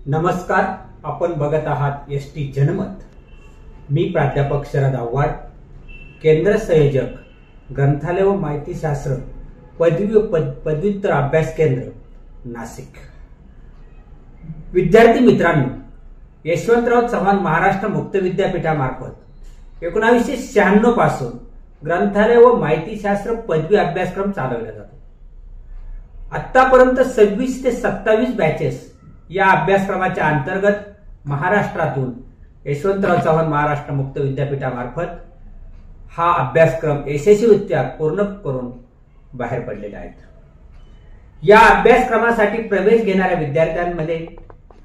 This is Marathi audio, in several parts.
नमस्कार, आपण बघत आहात एसटी जनमत। मी प्राध्यापक शरद आव्हाड, केंद्र संयोजक ग्रंथालय व माहिती शास्त्र पदवी व पदव्युत्तर अभ्यास केंद्र नाशिक। विद्यार्थी मित्रांनो, यशवंतराव चव्हाण महाराष्ट्र मुक्त विद्यापीठामार्फत 1996 पासून ग्रंथालय व माहिती शास्त्र पदवी अभ्यासक्रम चालवला जातो। आतापर्यंत 26 ते 27 बॅचेस या अभ्यासक्रमाच्या अंतर्गत महाराष्ट्रातून यशवंतराव चव्हाण महाराष्ट्र मुक्त विद्यापीठामार्फत हा अभ्यासक्रम यशस्वीरित्या पूर्ण करून बाहेर पडलेले आहेत। या अभ्यासक्रमासाठी प्रवेश घेणाऱ्या विद्यार्थ्यांमध्ये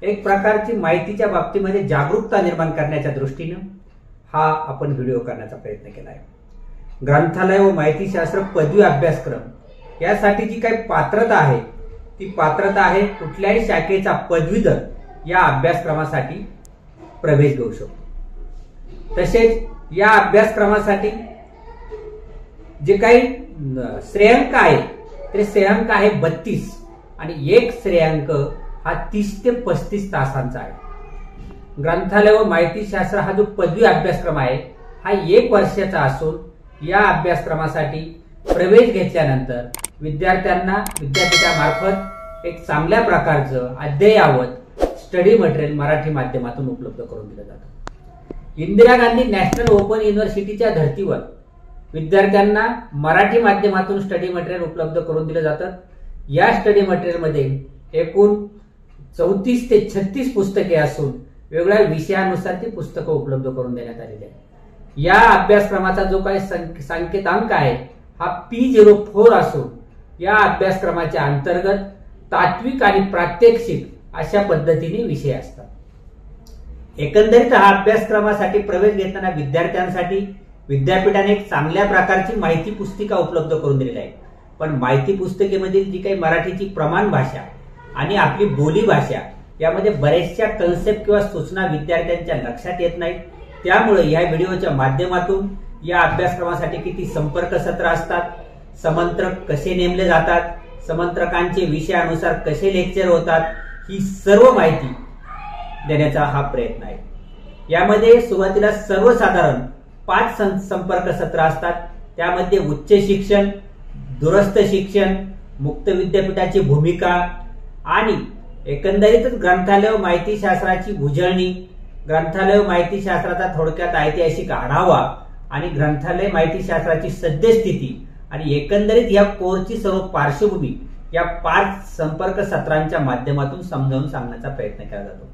एक प्रकारची माहितीच्या बाबतीमध्ये जागरूकता निर्माण करण्याच्या दृष्टीने हा आपण व्हिडिओ करण्याचा प्रयत्न केला आहे। ग्रंथालय व माहिती शास्त्र पदवी अभ्यासक्रम यासाठी जी काही पात्रता आहे ती पात्रता आहे कुठल्याही शाखेचा पदवीधर या अभ्यासक्रमासाठी प्रवेश घेऊ शकतो। तसेच या अभ्यासक्रमासाठी जे काही श्रेयांक आहे ते श्रेयांक आहे 32 आणि एक श्रेयांक हा 30 ते 35 तासांचा आहे। ग्रंथालय व माहिती शास्त्र हा जो पदवी अभ्यासक्रम आहे हा 1 वर्षाचा असून या अभ्यासक्रमासाठी प्रवेश घेतल्यानंतर विद्यार्थ्यांना विद्यापीठामार्फत एक चांगल्या प्रकारचं अद्ययावत स्टडी मटेरियल मराठी माध्यमातून उपलब्ध करून दिलं जातं। इंदिरा गांधी नॅशनल ओपन युनिव्हर्सिटीच्या धर्तीवर विद्यार्थ्यांना मराठी माध्यमातून स्टडी मटेरियल उपलब्ध करून दिलं जातं। या स्टडी मटेरियलमध्ये एकूण 34 ते 36 पुस्तके असून वेगवेगळ्या विषयानुसार ती पुस्तकं उपलब्ध करून देण्यात आलेली आहेत। या अभ्यासक्रमाचा जो काही संकेतांक आहे हा P04 असून या अभ्यासक्रमाच्या अंतर्गत तात्विक आणि प्रात्यक्षिक अशा पद्धतीने विषय असतात। एकंदरीत हा अभ्यासक्रमासाठी प्रवेश घेताना विद्यार्थ्यांसाठी विद्यापीठाने एक चांगल्या प्रकारची माहिती पुस्तिका उपलब्ध करून दिलेली आहे। पण माहिती पुस्तिकेमधील जी काही मराठीची प्रमाण भाषा आणि आपली बोली भाषा यामध्ये बऱ्याचशा कन्सेप्ट किंवा सूचना विद्यार्थ्यांच्या लक्षात येत नाहीत। त्यामुळे या व्हिडिओच्या माध्यमातून या अभ्यासक्रमासाठी किती संपर्क सत्र असतात, समंत्रक कसे नेमले जातात, समंत्रकांचे विषयानुसार कसे लेक्चर होतात, ही सर्व माहिती देण्याचा हा प्रयत्न आहे। यामध्ये सुरुवातीला सर्वसाधारण 5 संपर्क सत्र असतात। त्यामध्ये उच्च शिक्षण, दूरस्थ शिक्षण, मुक्त विद्यापीठाची भूमिका आणि एकंदरीतच ग्रंथालय व माहिती शास्त्राची उजळणी, ग्रंथालय व माहिती शास्त्राचा थोडक्यात ऐतिहासिक आढावा आणि ग्रंथालय माहिती शास्त्राची सद्यस्थिती आणि एकंदरीत या कोर्सची सर्व पार्श्वभूमी या 5 संपर्क सत्रांच्या माध्यमातून समजावून सांगण्याचा प्रयत्न केला जातो।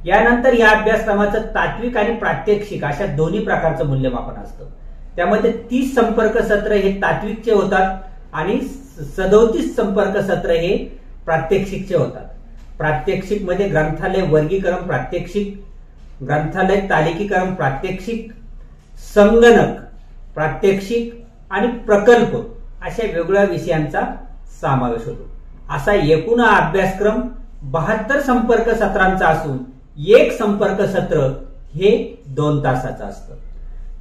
यानंतर या अभ्यासक्रमाचं तात्विक आणि प्रात्यक्षिक अशा दोन्ही प्रकारचं मूल्यमापन असतं। त्यामध्ये 30 संपर्क सत्र हे तात्विकचे होतात आणि 37 संपर्क सत्र हे प्रात्यक्षिकचे होतात। प्रात्यक्षिक मध्ये ग्रंथालय वर्गीकरण प्रात्यक्षिक, ग्रंथालय तालिकीकरण प्रात्यक्षिक, संगणक प्रात्यक्षिक आणि प्रकल्प अशा वेगवेगळ्या विषयांचा समावेश होतो। असा एकूण अभ्यासक्रम 72 संपर्क सत्रांचा असून एक संपर्क सत्र हे 2 तासाचं असतं।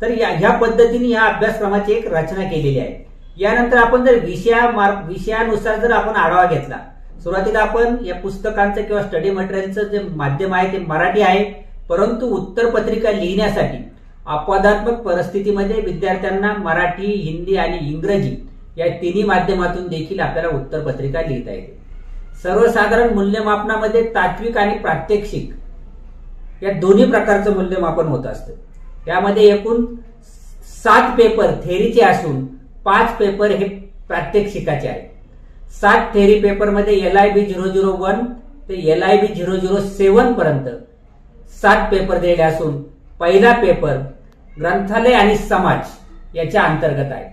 तर ह्या पद्धतीने या अभ्यासक्रमाची एक रचना केलेली आहे। यानंतर आपण जर विषयानुसार जर आपण आढावा घेतला, सुरुवातीला आपण या पुस्तकांचं किंवा स्टडी मटेरियलचं जे माध्यम आहे ते मराठी आहे, परंतु उत्तर पत्रिका लिहिण्यासाठी अपवादात्मक परिस्थितीमध्ये विद्यार्थ्यांना मराठी, हिंदी आणि इंग्रजी या तिन्ही माध्यमातून देखील आपल्याला उत्तर पत्रिका लिहिता येते। सर्वसाधारण मूल्यमापनामध्ये तात्विक आणि प्रात्यक्षिक या दोन्ही प्रकारचं मूल्यमापन होत असतं। त्यामध्ये एकूण 7 पेपर थेरीचे असून 5 पेपर हे प्रात्यक्षिकाचे आहेत। 7 थेरी पेपरमध्ये LIB 001 ते LIB 007 पर्यंत 7 पेपर दिलेले असून पहिला पेपर ग्रंथालय आणि समाज याच्या अंतर्गत आहे।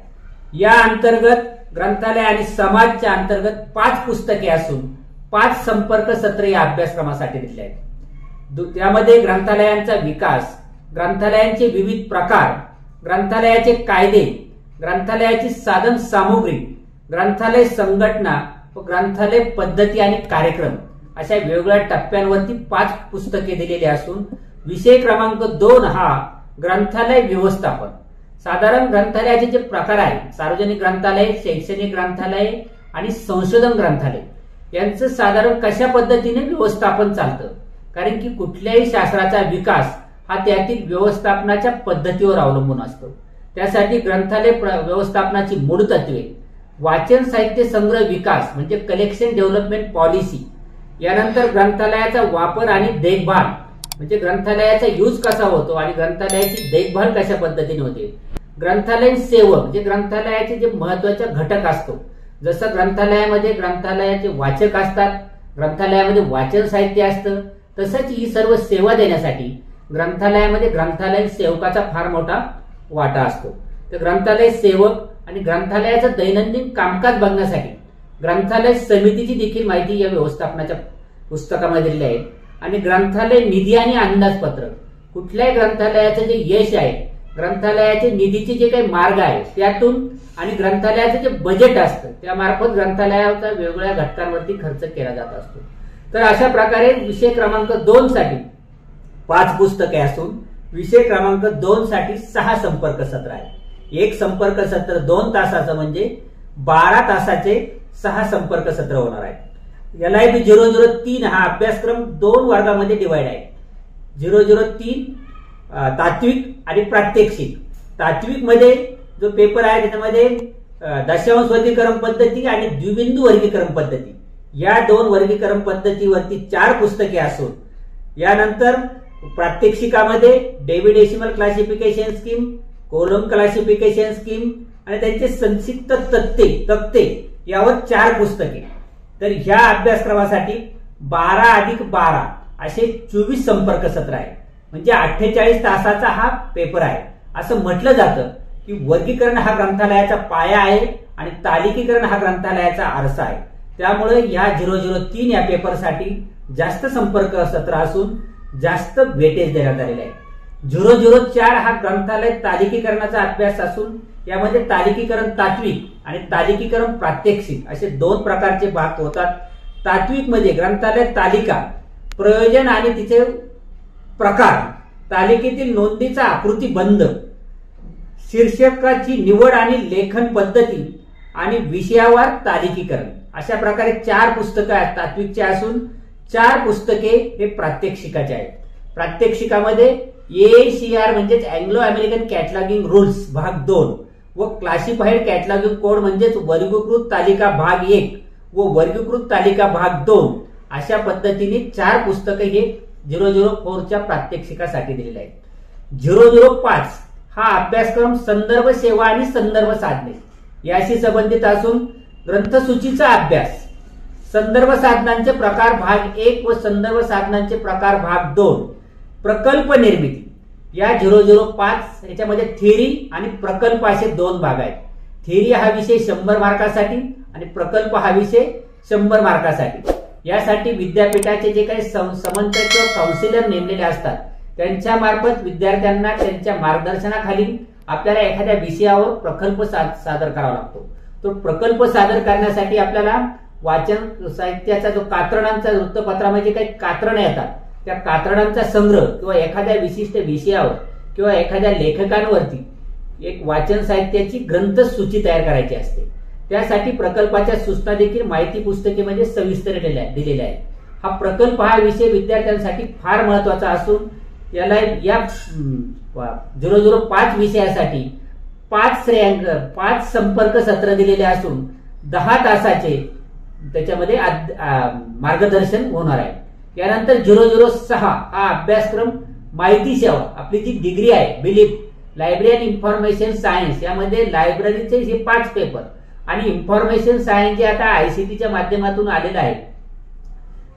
या अंतर्गत ग्रंथालय आणि समाजच्या अंतर्गत 5 पुस्तके असून 5 संपर्क सत्र या अभ्यासक्रमासाठी दिले आहेत। त्यामध्ये ग्रंथालयांचा विकास, ग्रंथालयांचे विविध प्रकार, ग्रंथालयाचे कायदे, ग्रंथालयाची साधन सामुग्री, ग्रंथालय संघटना व ग्रंथालय पद्धती आणि कार्यक्रम अशा वेगवेगळ्या टप्प्यांवरती 5 पुस्तके दिलेली असून विषय क्रमांक 2 हा ग्रंथालय व्यवस्थापन। साधारण ग्रंथालयाचे जे प्रकार आहेत, सार्वजनिक ग्रंथालय, शैक्षणिक ग्रंथालय आणि संशोधन ग्रंथालय यांचं साधारण कशा पद्धतीने व्यवस्थापन चालतं कारण की कुठल्याही शास्त्राचा विकास हा त्यातील व्यवस्थापनाच्या पद्धतीवर अवलंबून असतो. त्यासाठी ग्रंथालय व्यवस्थापनाची मूळ तत्वे, वाचन साहित्य संग्रह विकास म्हणजे कलेक्शन डेव्हलपमेंट पॉलिसी, यानंतर ग्रंथालयाचा वापर आणि देखभाल म्हणजे ग्रंथालयाचा यूज कसा होतो आणि ग्रंथालयाची देखभाल कशा पद्धतीने होते, ग्रंथालयीन सेवक म्हणजे ग्रंथालयाचे जे महत्वाचे घटक असतो, जसं ग्रंथालयामध्ये ग्रंथालयाचे वाचक असतात, ग्रंथालयामध्ये वाचन साहित्य असतं, तसंच ही सर्व सेवा देण्यासाठी ग्रंथालयामध्ये ग्रंथालयीन सेवकाचा फार मोठा वाटा असतो. तर ग्रंथालय सेवक आणि ग्रंथालयाचं दैनंदिन कामकाज बघण्यासाठी ग्रंथालय समितीची देखील माहिती या व्यवस्थापनाच्या पुस्तकामध्ये दिलेली आहे. आणि ग्रंथालय निधी आणि अंदाजपत्रक, कुठल्याही ग्रंथालयाचं जे यश आहे, ग्रंथालयाचे निधीचे जे काही मार्ग आहे त्यातून आणि ग्रंथालयाचं जे बजेट असतं त्यामार्फत ग्रंथालयाचा वेगवेगळ्या घटकांवरती खर्च केला जात असतो. तर अशा प्रकारे विषय क्रमांक 2 साठी 5 पुस्तके असून विषय क्रमांक 2 साठी 6 संपर्क सत्र आहे. एक संपर्क सत्र 2 तासाचं म्हणजे 12 तासाचे 6 संपर्क सत्र होणार आहे. LIB 003 हा अभ्यासक्रम 2 वर्गामध्ये डिवाइड आहे. 003 तात्विक आणि प्रात्यक्षिक. तात्विक मध्ये जो पेपर आहे त्याच्यामध्ये दशांश वर्गीकरण पद्धती आणि द्विबिंदू वर्गीकरण पद्धती या 2 वर्गीकरण पद्धतीवरती 4 पुस्तके असून यानंतर प्रात्यक्षिकामध्ये David decimal classification scheme, colon classification scheme आणि त्यांचे संक्षिप्त तक्ते यावर 4 पुस्तके. तर ह्या अभ्यासक्रमासाठी 12 अधिक 12 असे 24 संपर्क सत्र आहे. म्हणजे 48 तासाचा हा पेपर आहे. असं म्हटलं जातं की वर्गीकरण हा ग्रंथालयाचा पाया आहे आणि तालिकीकरण हा ग्रंथालयाचा आरसा आहे. त्यामुळे या 003 या पेपरसाठी जास्त संपर्क सत्र असून जास्त वेटेज देण्यात आलेले आहे. 004 हा ग्रंथालय तालिकीकरणाचा अभ्यास असून यामध्ये तालिकीकरण तात्विक आणि तालिकीकरण प्रात्यक्षिक असे 2 प्रकारचे भाग होतात. तात्विक मध्ये ग्रंथालय तालिका, प्रयोजन आणि तिचे प्रकार, तालिकेतील नोंदीचा आकृतीबंध, शीर्षकाची निवड आणि लेखन पद्धती आणि विषयावर तालिकीकरण अशा प्रकारे 4 पुस्तकं तात्विकचे असून 4 पुस्तके हे प्रात्यक्षिकाचे आहेत. प्रात्यक्षिकामध्ये ACR म्हणजेच अँग्लो अमेरिकन कॅटलॉगिंग रूल्स भाग 2 व क्लासिफाईड कॅटलॉगिंग कोड म्हणजेच वर्गीकृत तालिका भाग 1 व वर्गीकृत तालिका भाग 2 अशा पद्धतीने 4 पुस्तके हे 004च्या प्रात्यक्षिकासाठी दिलेले आहेत. 005 हा अभ्यासक्रम संदर्भ सेवा आणि संदर्भ साधने याशी संबंधित असून ग्रंथसूचीचा अभ्यास, संदर्भ साधनांचे प्रकार भाग 1 व संदर्भ साधनांचे प्रकार भाग 2, प्रकल्प निर्मिती या 005 याच्यामध्ये थिअरी आणि प्रकल्प असे 2 भाग आहेत. थिअरी हा विषय 100 मार्कासाठी आणि प्रकल्प हा विषय 100 मार्कासाठी. यासाठी विद्यापीठाचे जे काही समन्वयक किंवा काउन्सिलर नेमलेले असतात त्यांच्या मार्फत विद्यार्थ्यांना त्यांच्या मार्गदर्शनाखाली आपल्याला एखाद्या विषयावर प्रकल्प सादर करावा लागतो. तो प्रकल्प सादर करण्यासाठी आपल्याला वाचन साहित्याचा जो कात्रणांचा वृत्तपत्रामध्ये काही कात्रणं येतात त्या कात्रणांचा संग्रह किंवा एखाद्या विशिष्ट विषयावर किंवा एखाद्या लेखकांवरती एक वाचन साहित्याची ग्रंथ सूची तयार करायची असते. त्यासाठी प्रकल्पाच्या सूचना देखील माहिती पुस्तके म्हणजे सविस्तर दिलेल्या आहेत. हा प्रकल्प हा विषय विद्यार्थ्यांसाठी फार महत्वाचा असून याला या 005 विषयासाठी 5 संपर्क सत्र दिलेले असून 10 तासाचे त्याच्यामध्ये मार्गदर्शन होणार आहे. यानंतर 006 हा अभ्यासक्रम माहिती सेवा, आपली जी डिग्री आहे belief, library and information science यामध्ये लायब्ररीचे हे 5 पेपर आणि इन्फॉर्मेशन सायन्स जे आता ICTच्या माध्यमातून आलेलं आहे.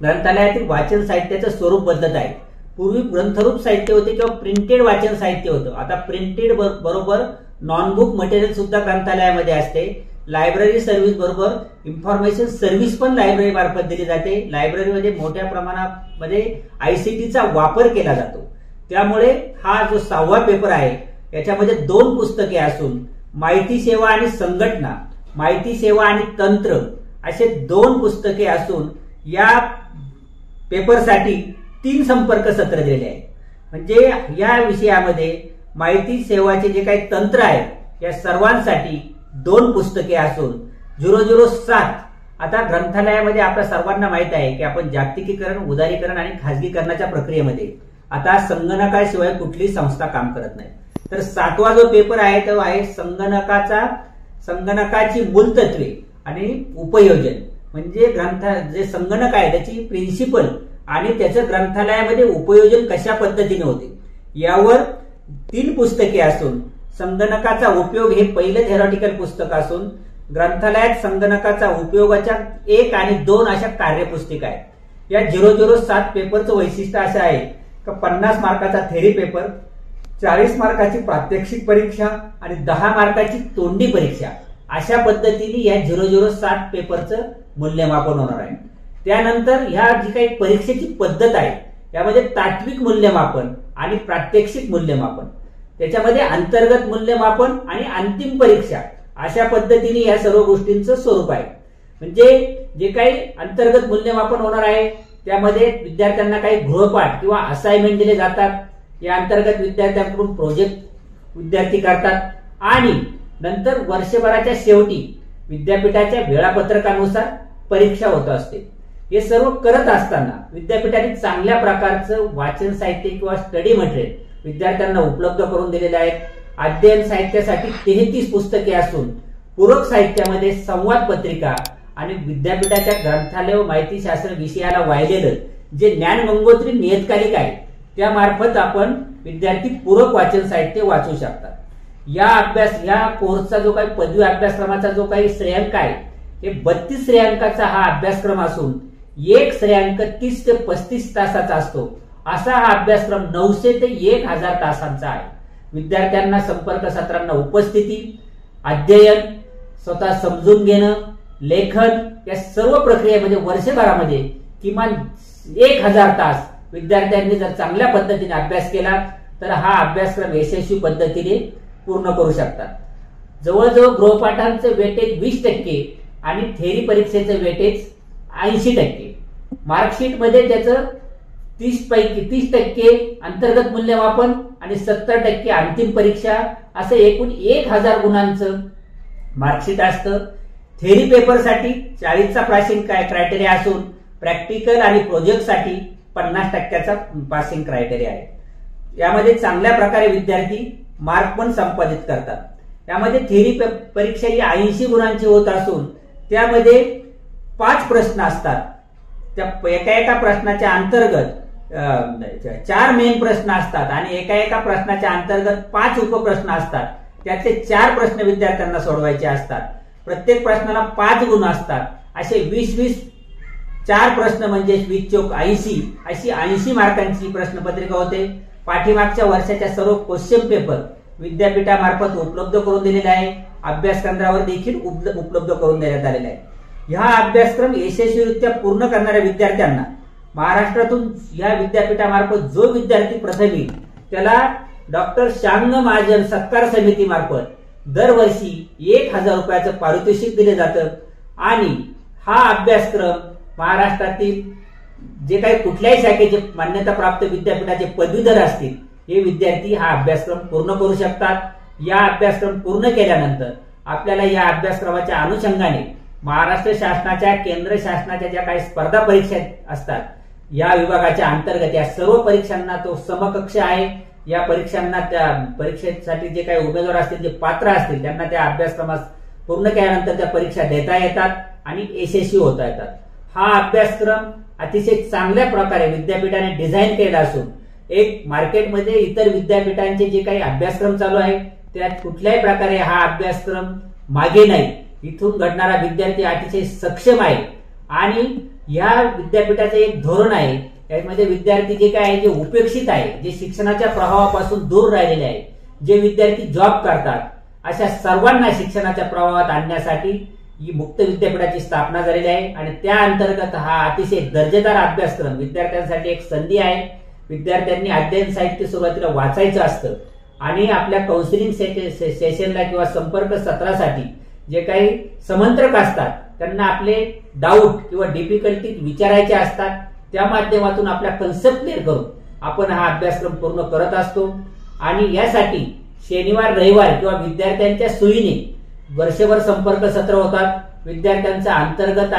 ग्रंथालयातील वाचन साहित्याचं स्वरूप बदलत आहे. पूर्वी ग्रंथरूप साहित्य होते किंवा प्रिंटेड वाचन साहित्य होतं. आता प्रिंटेड बरोबर नॉन बुक मटेरियल सुद्धा ग्रंथालयामध्ये असते. लायब्ररी सर्व्हिस बरोबर इन्फॉर्मेशन सर्व्हिस पण लायब्ररी मार्फत दिली जाते. लायब्ररीमध्ये मोठ्या प्रमाणामध्ये ICTचा वापर केला जातो. त्यामुळे हा जो 6वा पेपर आहे याच्यामध्ये 2 पुस्तके असून माहिती सेवा आणि संघटना, माहिती सेवा आणि तंत्र असे 2 पुस्तके असून या पेपरसाठी 3 संपर्क सत्र दिलेले आहेत. म्हणजे या विषयामध्ये माहिती सेवाचे जे काही तंत्र आहे या सर्वांसाठी 2 पुस्तके असून 007 आता ग्रंथालयामध्ये आपल्या सर्वांना माहित आहे की आपण जागतिकीकरण, उदारीकरण आणि खाजगीकरणाच्या प्रक्रियेमध्ये आता संगणकाशिवाय कुठलीही संस्था काम करत नाही. तर 7वा जो पेपर आहे तो आहे संगणकाची मूलतत्वे आणि उपयोजन. म्हणजे जे संगणक आहे त्याची प्रिन्सिपल आणि त्याचं ग्रंथालयामध्ये उपयोजन कशा पद्धतीने होते यावर 3 पुस्तके असून संगणकाचा उपयोग हे पहिलं थेरॉटिकल पुस्तक असून ग्रंथालयात संगणकाचा उपयोगाच्या 1 आणि 2 अशा कार्यपुस्तिका आहेत. या 007 पेपरचं वैशिष्ट्य असं आहे की 50 मार्काचा थेरी पेपर, 40 मार्काची प्रात्यक्षिक परीक्षा आणि 10 मार्काची तोंडी परीक्षा अशा पद्धतीने या 007 पेपरचं मूल्यमापन होणार आहे. त्यानंतर ह्या जी काही परीक्षेची पद्धत आहे यामध्ये तात्विक मूल्यमापन आणि प्रात्यक्षिक मूल्यमापन, त्याच्यामध्ये अंतर्गत मूल्यमापन आणि अंतिम परीक्षा अशा पद्धतीने या सर्व गोष्टींचं स्वरूप आहे. म्हणजे जे काही अंतर्गत मूल्यमापन होणार आहे त्यामध्ये विद्यार्थ्यांना काही गृहपाठ किंवा असाइनमेंट दिले जातात. या अंतर्गत विद्यार्थ्यांकडून प्रोजेक्ट विद्यार्थी करतात आणि नंतर वर्षभराच्या शेवटी विद्यापीठाच्या वेळापत्रकानुसार परीक्षा होत असते. हे सर्व करत असताना विद्यापीठाने चांगल्या प्रकारचं वाचन साहित्य किंवा स्टडी मटेरियल विद्यार्थ्यांना उपलब्ध करून दिलेले आहेत. अध्ययन साहित्यासाठी 33 पुस्तके असून पूरक साहित्यामध्ये संवाद पत्रिका आणि विद्यापीठाच्या ग्रंथालय व माहितीशास्त्र विषयाला वाहिलेलं जे ज्ञान गंगोत्री नियतकालिक आहे त्यामार्फत आपण विद्यार्थी पूरक वाचन साहित्य वाचू शकतात. या कोर्सचा जो काही पदवी अभ्यासक्रमाचा जो काही श्रेयांक आहे हे 32 श्रेयांकाचा हा अभ्यासक्रम असून 1 श्रेयांक 30 ते 35 तासाचा असतो. असा हा अभ्यासक्रम 900 ते 1000 तासांचा आहे. विद्यार्थ्यांना संपर्क सत्रांना उपस्थिती, अध्ययन, स्वतः समजून घेणं, लेखन या सर्व प्रक्रियेमध्ये वर्षभरामध्ये किमान 1000 तास विद्यार्थ्यांनी जर चांगल्या पद्धतीने अभ्यास केला तर हा अभ्यासक्रम यशस्वी पद्धतीने पूर्ण करू शकतात. जवळजवळ गृहपाठांचं वेटेज 20% आणि थेरी परीक्षेचं वेटेज 80%. मार्कशीटमध्ये त्याचं 30% अंतर्गत मूल्यमापन आणि 70% अंतिम परीक्षा असं एकूण 1000 गुणांचं मार्कशीट असतं. थेरी पेपरसाठी 40चा पासिंग क्रायटेरिया असून प्रॅक्टिकल आणि प्रोजेक्टसाठी 50%चा पासिंग क्रायटेरिया आहे. यामध्ये चांगल्या प्रकारे विद्यार्थी मार्क पण संपादित करतात. यामध्ये थेरी परीक्षा ही 80 गुणांची होत असून त्यामध्ये 5 प्रश्न असतात. त्या एका प्रश्नाच्या अंतर्गत 4 मेन प्रश्न असतात आणि एका प्रश्नाच्या अंतर्गत 5 उपप्रश्न असतात. त्यातले 4 प्रश्न विद्यार्थ्यांना सोडवायचे असतात. प्रत्येक प्रश्नाला 5 गुण असतात. असे 20 4 प्रश्न म्हणजे 20 चौक 80 अशी 80 मार्कांची प्रश्नपत्रिका होते. पाठीमागच्या वर्षाच्या सर्व क्वेश्चन पेपर विद्यापीठामार्फत उपलब्ध करून दिलेले आहे. अभ्यास केंद्रावर देखील उपलब्ध करून देण्यात आलेला आहे. हा अभ्यासक्रम यशस्वीरित्या पूर्ण करणाऱ्या विद्यार्थ्यांना महाराष्ट्रातून या विद्यापीठामार्फत जो विद्यार्थी प्रथम येईल त्याला डॉक्टर शांग महाजन सत्कार समितीमार्फत दरवर्षी 1000 रुपयाचं पारितोषिक दिले जातं आणि हा अभ्यासक्रम महाराष्ट्रातील जे काही कुठल्याही शाखेचे मान्यताप्राप्त विद्यापीठाचे पदवीधर असतील हे विद्यार्थी हा अभ्यासक्रम पूर्ण करू शकतात. या अभ्यासक्रम पूर्ण केल्यानंतर आपल्याला या अभ्यासक्रमाच्या अनुषंगाने महाराष्ट्र शासनाच्या, केंद्र शासनाच्या ज्या काही स्पर्धा परीक्षा असतात या विभागाच्या अंतर्गत या सर्व परीक्षांना तो समकक्ष आहे. या परीक्षांना, त्या परीक्षेसाठी जे काही उमेदवार असतील, जे पात्र असतील त्यांना त्या अभ्यासक्रमास पूर्ण केल्यानंतर त्या परीक्षा देता येतात आणि यशस्वी होता येतात. हा अभ्यासक्रम अतिशय चांगल्या प्रकारे विद्यापीठाने डिझाईन केला असून एक मार्केटमध्ये इतर विद्यापीठांचे जे काही अभ्यासक्रम चालू आहे त्यात कुठल्याही प्रकारे हा अभ्यासक्रम मागे नाही. इथून घडणारा विद्यार्थी अतिशय सक्षम आहे आणि या विद्यापीठाचे एक धोरण आहे. यामध्ये विद्यार्थी जे काय आहे, जे उपेक्षित आहे, जे शिक्षणाच्या प्रवाहापासून दूर राहिलेले आहे, जे विद्यार्थी जॉब करतात, अशा सर्वांना शिक्षणाच्या प्रवाहात आणण्यासाठी ही मुक्त विद्यापीठाची स्थापना झालेली आहे आणि त्या अंतर्गत हा अतिशय दर्जेदार अभ्यासक्रम विद्यार्थ्यांसाठी एक संधी आहे. विद्यार्थ्यांनी अध्ययन साहित्य सुरुवातीला वाचायचं असतं आणि आपल्या काउन्सिलिंग सेशनला किंवा संपर्क सत्रासाठी जे काही समंत्रक असतात त्यांना आपले डाऊट किंवा डिफिकल्टी विचारायचे असतात. त्या माध्यमातून आपल्या कन्सेप्ट क्लिअर करून आपण हा अभ्यासक्रम पूर्ण करत असतो आणि यासाठी शनिवार, रविवार किंवा विद्यार्थ्यांच्या सोयीने वर्षभर संपर्क सत्र होतात. विद्यार्थ्यांचं अंतर्गत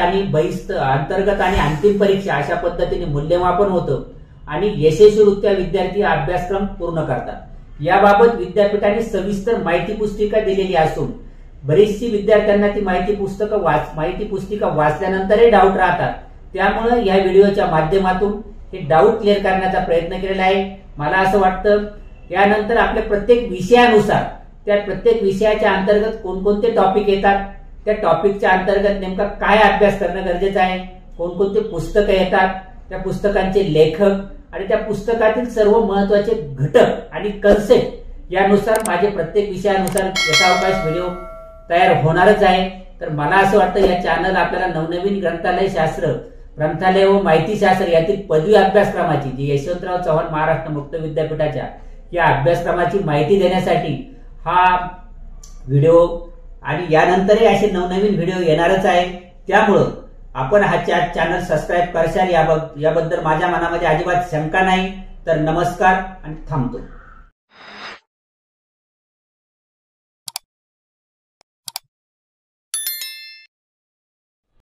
आणि अंतिम परीक्षा अशा पद्धतीने मूल्यमापन होतं आणि यशस्वीरित्या विद्यार्थी हा अभ्यासक्रम पूर्ण करतात। याबाबत विद्यापीठाने सविस्तर माहिती पुस्तिका दिलेली असून बरीचशी विद्यार्थ्यांना ती माहिती पुस्तिका वाचल्यानंतरही डाऊट राहतात। त्यामुळे या व्हिडिओच्या माध्यमातून हे डाऊट क्लिअर करण्याचा प्रयत्न केलेला आहे। मला असं वाटतं यानंतर आपल्या प्रत्येक विषयानुसार त्या प्रत्येक विषयाच्या अंतर्गत कोणकोणते टॉपिक येतात, त्या टॉपिकच्या अंतर्गत नेमका काय अभ्यास करणं गरजेचं आहे, कोणकोणते पुस्तकं येतात, त्या पुस्तकांचे लेखक आणि त्या पुस्तकातील सर्व महत्वाचे घटक आणि कन्सेप्ट यानुसार माझे प्रत्येक विषयानुसार यथावकाश व्हिडिओ तयार होणारच आहे। तर मला असं वाटतं या चॅनल आपल्याला नवनवीन ग्रंथालय शास्त्र, ग्रंथालय व माहिती शास्त्र यातील पदवी अभ्यासक्रमाची जी यशवंतराव चव्हाण महाराष्ट्र मुक्त विद्यापीठाच्या या अभ्यासक्रमाची माहिती देण्यासाठी हा व्हिडिओ आणि यानंतरही असे नवनवीन व्हिडिओ येणारच आहे। त्यामुळं आपण हा चॅनल सबस्क्राईब करशाल याबद्दल माझ्या मनामध्ये अजिबात शंका नाही। तर नमस्कार आणि थांबतो।